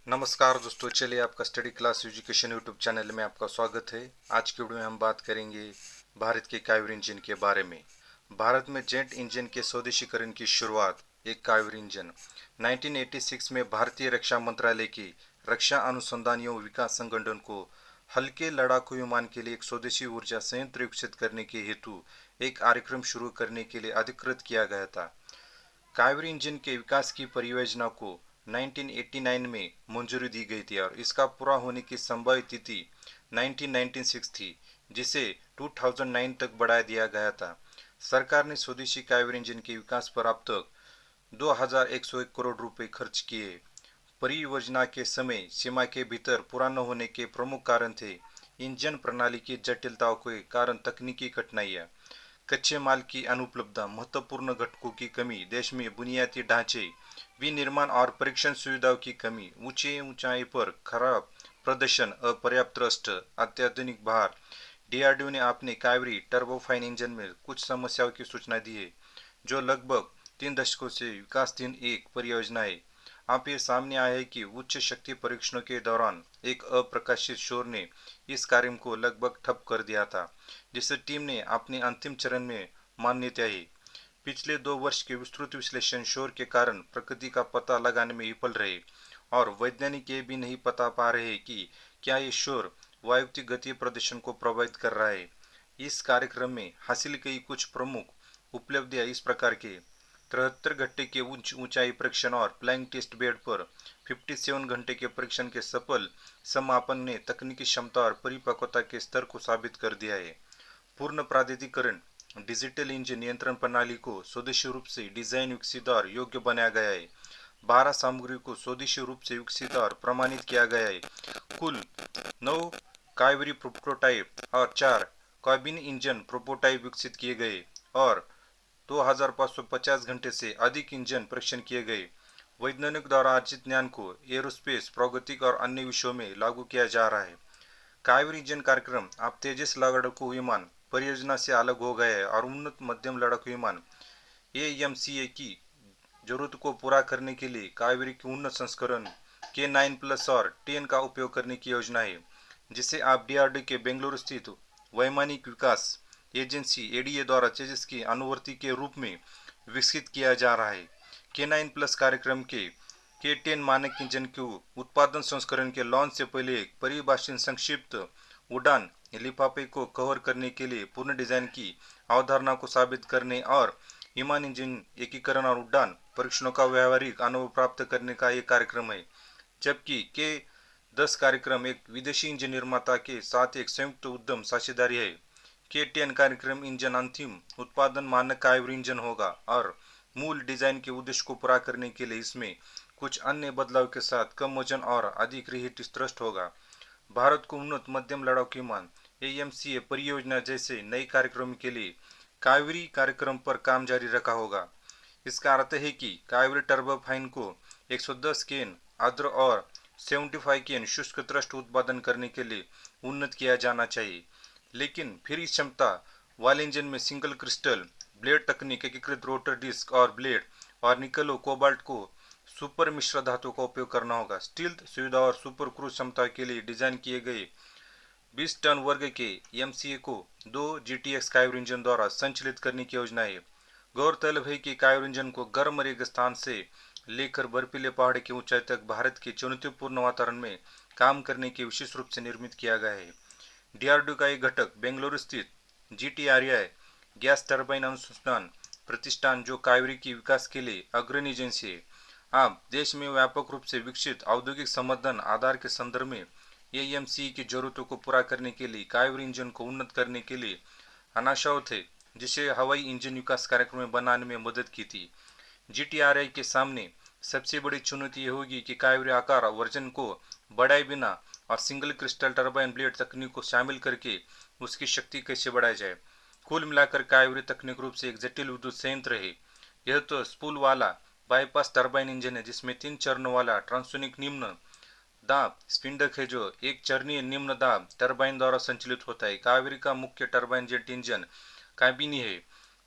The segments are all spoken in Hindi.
नमस्कार दोस्तों, चलिए आपका study class education YouTube channel में आपका स्वागत है। आज की वीडियो में हम बात करेंगे भारत के कावेरी इंजन के बारे में। भारत में जेट इंजन के स्वदेशीकरण की शुरुआत। एक कावेरी इंजन 1986 में भारतीय रक्षा मंत्रालय की रक्षा अनुसंधान एवं विकास संगठन को हल्के लड़ाकू विमान के लिए एक स्वदेशी ऊर्जा संयंत्र विकसित करने के हेतु एक कार्यक्रम शुरू करने के लिए अधिकृत किया गया था। कावेरी इंजन के विकास की परियोजना को 1989 में मंजूरी दी गई थी और इसका पूरा होने की संभावित तिथि 1996 थी, जिसे 2009 तक बढ़ा दिया गया था। सरकार ने स्वदेशी कावेरी इंजन के विकास पर अब तक 2101 करोड़ रुपए खर्च किए। परियोजना के समय सीमा के भीतर पूरा न होने के प्रमुख कारण थे इंजन प्रणाली की जटिलताओं के कारण तकनीकी कठिनाइयाँ, कच्चे माल की अनुपलब्धता, महत्वपूर्ण घटकों की कमी, देश में बुनियादी ढांचे, विनिर्माण और परीक्षण सुविधाओं की कमी, ऊंचे ऊंचाई पर खराब प्रदर्शन, अपर्याप्त थ्रस्ट, अत्याधुनिक भार। डीआरडीओ ने अपने कावेरी टर्बोफाइन इंजन में कुछ समस्याओं की सूचना दी है, जो लगभग 3 दशकों से विकासधीन एक परियोजना है। अब ये सामने आया है कि उच्च शक्ति परीक्षणों के दौरान एक अप्रकाशित शोर ने इस कार्य को लगभग ठप कर दिया था, जिसे टीम ने अपने अंतिम चरण में मान्यता है। पिछले 2 वर्ष के विस्तृत विश्लेषण शोर के कारण प्रकृति का पता लगाने में विफल रहे और वैज्ञानिक ये भी नहीं पता पा रहे कि क्या ये शोर वायुगतिक गति प्रदर्शन को प्रभावित कर रहा है। इस कार्यक्रम में हासिल की कुछ प्रमुख उपलब्धियां इस प्रकार के 73 घंटे के उच्च ऊंचाई परीक्षण और फ्लाइंग टेस्ट बेड पर 57 घंटे के परीक्षण के सफल समापन ने तकनीकी क्षमता और परिपक्वता के स्तर को साबित कर दिया है। पूर्ण प्राधिकरण डिजिटल इंजन नियंत्रण प्रणाली को स्वदेशी रूप से डिजाइन, विकसित और योग्य बनाया गया है। 12 सामग्री को स्वदेशी रूप से विकसित और प्रमाणित किया गया है। कुल 9 कावेरी प्रोटोटाइप और 4 कॉबिन इंजन प्रोटोटाइप विकसित किए गए और 2550 घंटे से अधिक इंजन परीक्षण किए गए। वैज्ञानिक द्वारा अर्जित ज्ञान को एरोस्पेस, प्रौद्योगिकी और अन्य विषयों में लागू किया जा रहा है। कावेरी इंजन कार्यक्रम अब तेजस लड़ाकू विमान परियोजना से अलग हो गया है और उन्नत मध्यम लड़ाकू विमान एएमसीए की जरूरत को पूरा करने के लिए कावेरी के उन्नत संस्करण K9+ और 10 का उपयोग करने की योजना है, जिसे आप डीआरडीओ के बेंगलुरु स्थित वैमानिक विकास एजेंसी एडीए द्वारा तेजस की अनुवर्ती के रूप में विकसित किया जा रहा है। K9+ कार्यक्रम के K10 मानक इंजन के उत्पादन संस्करण के लॉन्च से पहले एक परिभाषित संक्षिप्त उड़ान लिफाफे को कवर करने के लिए पूर्ण डिजाइन की अवधारणा को साबित करने और विमान इंजन एकीकरण और उड़ान परीक्षणों का व्यावहारिक अनुभव प्राप्त करने का एक कार्यक्रम है। जबकि K10 कार्यक्रम एक विदेशी इंजन निर्माता के साथ एक संयुक्त उद्यम साझेदारी है। K10 कार्यक्रम इंजन अंतिम उत्पादन मानक कावेरी इंजन होगा और मूल डिजाइन के उद्देश्य को पूरा करने के लिए इसमें कुछ अन्य बदलाव के साथ कम वजन और अधिक रिहीट थ्रस्ट होगा। भारत को उन्नत मध्यम लड़ाकू विमान एएमसीए परियोजना जैसे नए कार्यक्रम के लिए कावेरी कार्यक्रम पर काम जारी रखा होगा। इसका अर्थ है कि कावेरी टर्बोफाइन को 110 केन आर्द्र और 75 केन शुष्क थ्रस्ट उत्पादन करने के लिए उन्नत किया जाना चाहिए, लेकिन फिर इस क्षमता वाले इंजन में सिंगल क्रिस्टल ब्लेड तकनीक, एकीकृत रोटर डिस्क और ब्लेड और निकल और कोबाल्ट को सुपर मिश्र धातु का उपयोग करना होगा। स्टील्थ सुविधा और सुपर क्रूज क्षमता के लिए डिजाइन किए गए 20 टन वर्ग के एमसीए को 2 जीटीएक्स कावेरी इंजन द्वारा संचालित करने की योजना है। गौरतलब है कि कावेरी इंजन को गर्म रेगिस्तान से लेकर बर्फीले पहाड़ की ऊंचाई तक भारत के चुनौतीपूर्ण वातावरण में काम करने के विशेष रूप से निर्मित किया गया है। डीआरडीओ का एक घटक बेंगलुरु स्थित जीटीआरआई गैस टरबाइन अनुसंधान प्रतिष्ठान, जो कावेरी के विकास के लिए अग्रणी एजेंसी है, अब देश में व्यापक रूप से विकसित औद्योगिक समाधान आधार के संदर्भ में एएमसी की जरूरतों को पूरा करने के लिए कावेरी इंजन को उन्नत करने के लिए अनाशावत है, जिसे हवाई इंजन विकास कार्यक्रम में बनाने में मदद की थी। जीटीआरआई के सामने सबसे बड़ी चुनौती यह होगी कि कावेरी आकार और वजन को बढ़ाए बिना और सिंगल क्रिस्टल टरबाइन ब्लेड तकनीक को शामिल करके उसकी शक्ति कैसे बढ़ाई जाए। कुल मिलाकर कावेरी तकनीक रूप से एक जटिल विद्युत संयंत्र है। यह तो स्पूल वाला बाईपास टरबाइन इंजन है, जिसमें 3 चरणों वाला ट्रांसोनिक निम्न दाब स्पिंडक है, जो एक चरणीय निम्न दाब टरबाइन द्वारा संचालित होता है। कावेरी का मुख्य टरबाइन जेट इंजन काबिनी है।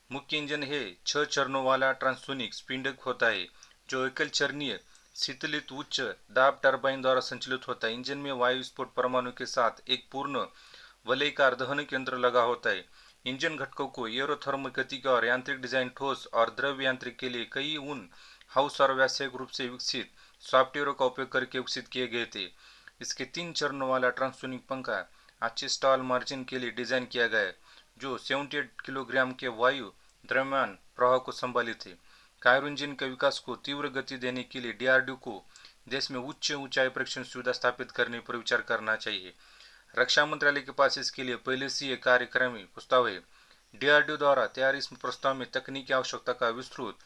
मुख्य इंजन है 6 चरणों वाला ट्रांसोनिक स्पिंडक होता है, जो एकल चरणीय शीतलित उच्च दाब टरबाइन द्वारा संचालित होता है। इंजन में वायु विस्फोट परमाणु के साथ एक पूर्ण वलयकार दहन केंद्र लगा होता है। इंजन घटकों को एरोथर्मल गतिकी और यांत्रिक डिजाइन ठोस और द्रव यांत्रिक के लिए कई उन हाउस और व्यावसायिक रूप से विकसित सॉफ्टवेयरों का उपयोग करके विकसित किए गए थे। इसके 3 चरणों वाला ट्रांससोनिक पंखा अच्छे स्टॉल मार्जिन के लिए डिजाइन किया गया है, जो 78 किलोग्राम के वायु द्रव्यमान प्रवाह को संभालित है। कायरो इंजन के विकास को तीव्र गति देने के लिए डीआरडीओ को देश में उच्च ऊंचाई परीक्षण सुविधा स्थापित करने पर विचार करना चाहिए। रक्षा मंत्रालय के पास इसके लिए पहले से ही कार्यक्रमी प्रस्ताव है। डीआरडीओ द्वारा तैयार इस प्रस्ताव में तकनीकी आवश्यकता का विस्तृत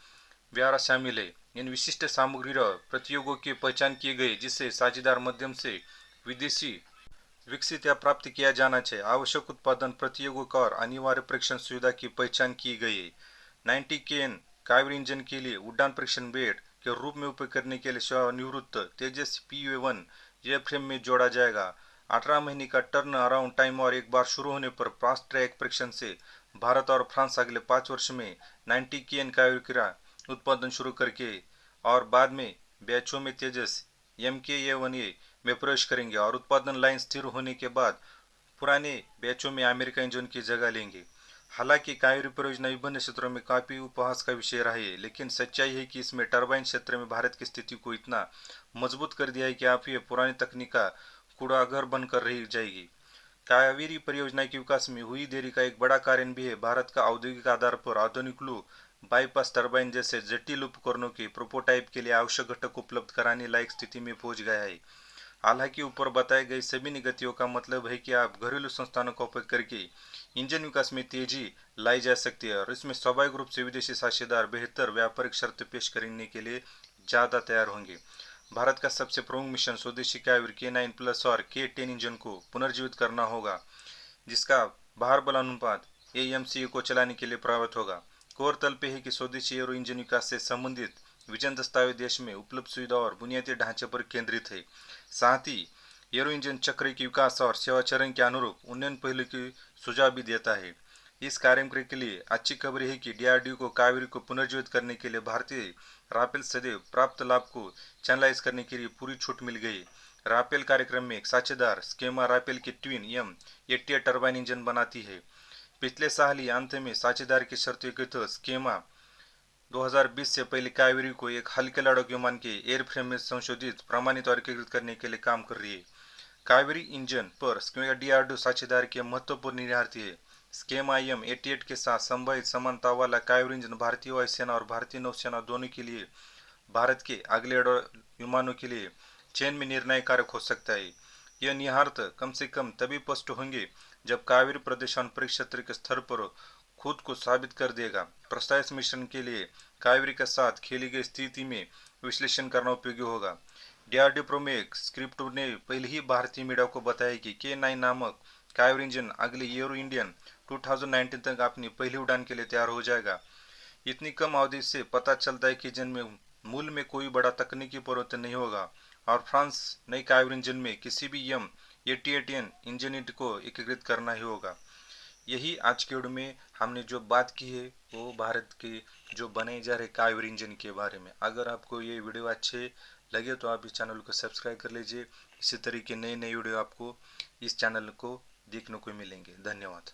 ब्यौरा शामिल है। इन विशिष्ट सामग्री और प्रतियोगों की पहचान की गई जिससे साझेदार माध्यम से विदेशी विकसित या प्राप्त किया जाना चाहिए। आवश्यक उत्पादन प्रतियोगों का और अनिवार्य परीक्षण सुविधा की पहचान की गई है। 90 केएन कावेरी इंजन के लिए उड़ान परीक्षण बेड के रूप में उपयोग करने के लिए सेवानिवृत्त तेजस PU-1 एयरफ्रेम में जोड़ा जाएगा। 18 महीने का टर्न अराउंड टाइम और एक बार शुरू होने पर फास्ट ट्रैक परीक्षण से भारत और फ्रांस अगले 5 वर्ष में 90 केएन कावेरी का उत्पादन शुरू करके और बाद में बैचों में तेजस MKA-1A में प्रवेश करेंगे और उत्पादन लाइन स्थिर होने के बाद पुराने बैचों में अमेरिका इंजन की जगह लेंगे। हालांकि कावेरी परियोजना विभिन्न क्षेत्रों में काफी उपहास का विषय रहा है, लेकिन सच्चाई है कि इसमें टरबाइन क्षेत्र में भारत की स्थिति को इतना मजबूत कर दिया है कि आप ये पुरानी तकनीक का कूड़ाघर बनकर रह जाएगी। कावेरी परियोजना के विकास में हुई देरी का एक बड़ा कारण भी है भारत का औद्योगिक आधार पर आधुनिक लू बाईपास टरबाइन जैसे जटिल उपकरणों के प्रोटोटाइप के लिए आवश्यक घटक उपलब्ध कराने लायक स्थिति में पहुंच गया है। हालांकि ऊपर बताए गए सभी निगतियों का मतलब है कि आप घरेलू संस्थानों का उपयोग करके इंजन विकास में तेजी लाई जा सकती है और इसमें स्वाभाविक रूप से विदेशी साझेदार बेहतर व्यापारिक शर्त पेश करने के लिए ज़्यादा तैयार होंगे। भारत का सबसे प्रमुख मिशन स्वदेशी कावेरी K9+ और K10 इंजन को पुनर्जीवित करना होगा, जिसका भार बल अनुपात AMCA को चलाने के लिए प्रभावित होगा। गौरतलब है कि स्वदेशी एरो इंजन विकास से संबंधित विजन दस्तावेज देश में उपलब्ध सुविधा और बुनियादी ढांचे पर केंद्रित है। साथ ही एरो इंजन चक्र के विकास और सेवा चरण के अनुरूप उन्नयन पहलू की सुझाव भी देता है। इस कार्यक्रम के लिए अच्छी खबर है कि डीआरडीओ को कावेरी को पुनर्जीवित करने के लिए भारतीय राफेल सदैव प्राप्त लाभ को चैनलाइज करने के लिए पूरी छूट मिल गई। राफेल कार्यक्रम में एक साझेदार स्केमा राफेल के ट्विन M88 टरबाइन इंजन बनाती है। पिछले साल ही अंत में साझेदार की शर्तों के तहत स्केमा 2020 से पहले कावेरी को एक हल्के लड़ाकू विमान के एयरफ्रेम में संशोधित, प्रमाणित और एकीकृत करने के लिए काम कर रही है। कावेरी इंजन पर स्केमा डीआरडीओ साझेदार के महत्वपूर्ण निहितार्थ है। स्केमा M88 के साथ संभावित समानता वाला कावेरी इंजन भारतीय वायुसेना और भारतीय नौसेना दोनों के लिए भारत के अगले विमानों के लिए चयन में निर्णायक कारक हो सकता है। यह निहितार्थ कम से कम तभी स्पष्ट होंगे जब कावेरी प्रदेश अंतरिक्ष क्षेत्र के स्तर पर खुद को साबित कर देगा। प्रस्तावित मिशन के लिए कावेरी के साथ खेली गई स्थिति में विश्लेषण करना उपयोगी होगा। डीआरडीओ प्रमुख स्क्रिप्ट ने पहले ही भारतीय मीडिया को बताया कि K9 नामक कावेरी इंजन अगले एरो इंडियन 2019 तक अपनी पहली उड़ान के लिए तैयार हो जाएगा। इतनी कम अवधि से पता चलता है कि इंजन में मूल में कोई बड़ा तकनीकी परिवर्तन नहीं होगा और फ्रांस नई कावेरी इंजन में किसी भी M88 इंजन यूनिट को एकीकृत करना ही होगा। यही आज के वीडियो में हमने जो बात की है वो भारत के जो बनाए जा रहे कावेरी इंजन के बारे में। अगर आपको ये वीडियो अच्छे लगे तो आप इस चैनल को सब्सक्राइब कर लीजिए। इसी तरीके नए नए वीडियो आपको इस चैनल को देखने को मिलेंगे। धन्यवाद।